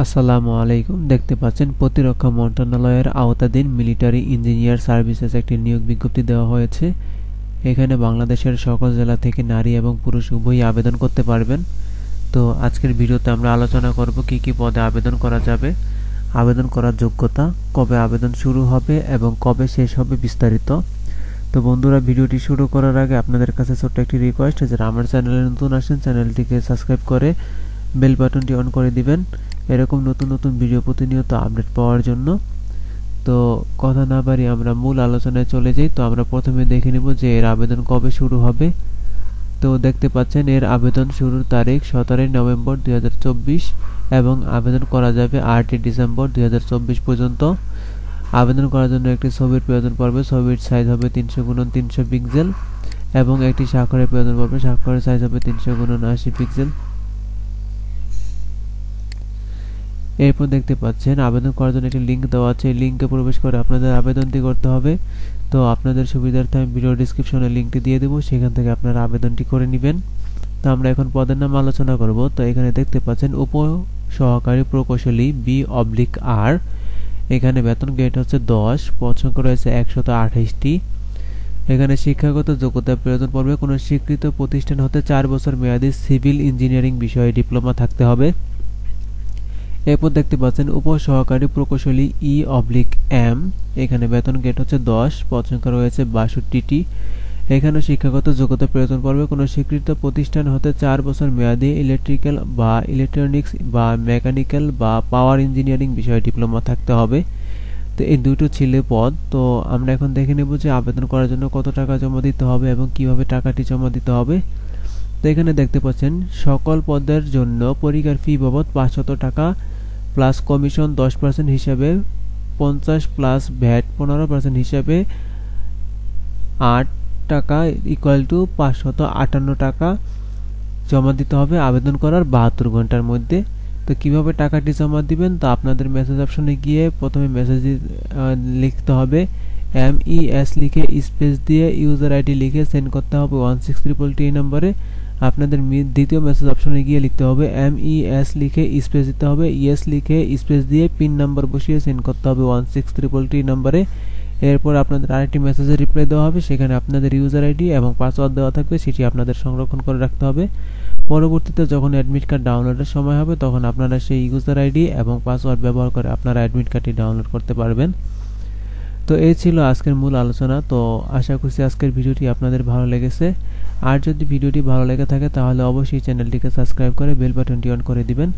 আসসালামু আলাইকুম। দেখতে পাচ্ছেন প্রতিরক্ষা মন্ত্রণালয়ের আওতাধীন মিলিটারি ইঞ্জিনিয়ার সার্ভিসেস একটি নিয়োগ বিজ্ঞপ্তি দেওয়া হয়েছে। এখানে বাংলাদেশের সকল জেলা থেকে নারী এবং পুরুষ উভয়ই আবেদন করতে পারবেন। তো আজকের ভিডিওতে আমরা আলোচনা করব কি কি পদে আবেদন করা যাবে, আবেদন করার যোগ্যতা, কবে আবেদন শুরু হবে এবং কবে শেষ হবে বিস্তারিত। তো বন্ধুরা, ভিডিওটি শুরু করার আগে আপনাদের কাছে ছোট্ট একটি রিকোয়েস্ট, যারা আমার চ্যানেলে নতুন আসেন চ্যানেলটিকে সাবস্ক্রাইব করে বেল বাটনটি অন করে দিবেন এরকম নতুন নতুন ভিডিও প্রতিনিয়ত আপডেট পাওয়ার জন্য। তো কথা না বাড়িয়ে আমরা মূল আলোচনায় চলে যাই। তো আমরা প্রথমে দেখে নেব যে এর আবেদন কবে শুরু হবে। তো দেখতে পাচ্ছেন এর আবেদন শুরুর তারিখ 17 নভেম্বর 2024 এবং আবেদন করা যাবে 8 ডিসেম্বর 2024 পর্যন্ত। আবেদন করার জন্য একটি ছবির প্রয়োজন পড়বে। ছবির সাইজ হবে 300x300 পিক্সেল এবং একটি স্বাক্ষরের প্রয়োজন পড়বে। স্বাক্ষরের সাইজ হবে 300x80 পিক্সেল। এরপর দেখতে পাচ্ছেন আবেদন করার জন্য একটি লিঙ্ক দেওয়া আছে। এই লিঙ্কে প্রবেশ করে আপনাদের আবেদনটি করতে হবে। তো আপনাদের সুবিধার্থে আমি ভিডিও ডেসক্রিপশনে লিঙ্কটি দিয়ে দেবো, সেখান থেকে আপনারা আবেদনটি করে নেবেন। তো আমরা এখন পদের নাম আলোচনা করব। তো এখানে দেখতে পাচ্ছেন উপ সহকারী প্রকৌশলী B/R। এখানে বেতন গ্রেড হচ্ছে 10, পদ সংখ্যা রয়েছে 128টি। এখানে শিক্ষাগত যোগ্যতা প্রয়োজন পড়বে। কোনো স্বীকৃত প্রতিষ্ঠান হতে 4 বছর মেয়াদী সিভিল ইঞ্জিনিয়ারিং বিষয়ে ডিপ্লোমা থাকতে হবে। এরপর দেখতে পাচ্ছেন উপ সহকারী প্রকৌশলী E/M। এখানে বেতন গ্রেড হচ্ছে 10, পদ সংখ্যা রয়েছে 62টি। এখানে শিক্ষাগত যোগ্যতা প্রয়োজন পড়বে। কোনো স্বীকৃত প্রতিষ্ঠান হতে 4 বছর মেয়াদী ইলেকট্রিক্যাল বা ইলেকট্রনিক্স বা মেকানিক্যাল বা পাওয়ার ইঞ্জিনিয়ারিং বিষয়ে ডিপ্লোমা থাকতে হবে। তো এই দুটো ছিল পদ। তো আমরা এখন দেখে নেব যে আবেদন করার জন্য কত টাকা জমা দিতে হবে এবং কিভাবে টাকাটি জমা দিতে হবে। তো এখানে দেখতে পাচ্ছেন সকল পদের জন্য পরীক্ষার ফি বাবদ 500 টাকা প্লাস কমিশন 10% হিসাবে 50 প্লাস ভ্যাট 15% হিসাবে 8 টাকা ইকুয়াল টু 558 টাকা জমা দিতে হবে আবেদন করার 72 ঘন্টার মধ্যে। তো কিভাবে টাকাটি জমা দিবেন, তা আপনাদের মেসেজ অপশনে গিয়ে প্রথমে মেসেজ লিখতে হবে। MES লিখে স্পেস দিয়ে ইউজার আইডি লিখে সেন্ড করতে হবে 16322 এই নম্বরে। আপনাদের দ্বিতীয় মেসেজ অপশনে গিয়ে লিখতে হবে MES লিখে স্পেস দিতে হবে, ইএস লিখে স্পেস দিয়ে পিন নাম্বার বসিয়ে সেন্ড করতে হবে 16322 নম্বরে। এরপর আপনাদের আরেকটি মেসেজে রিপ্লাই দেওয়া হবে, সেখানে আপনাদের ইউজার আইডি এবং পাসওয়ার্ড দেওয়া থাকবে, সেটি আপনাদের সংরক্ষণ করে রাখতে হবে। পরবর্তীতে যখন অ্যাডমিট কার্ড ডাউনলোডের সময় হবে তখন আপনারা সেই ইউজার আইডি এবং পাসওয়ার্ড ব্যবহার করে আপনারা অ্যাডমিট কার্ডটি ডাউনলোড করতে পারবেন। তো এই ছিল আজকের মূল আলোচনা। তো আশা করছি আজকের ভিডিওটি আপনাদের ভালো লেগেছে। আর যদি ভিডিওটি ভালো লেগে থাকে তাহলে অবশ্যই চ্যানেলটিকে সাবস্ক্রাইব করে বেল বাটনটি অন করে দিবেন।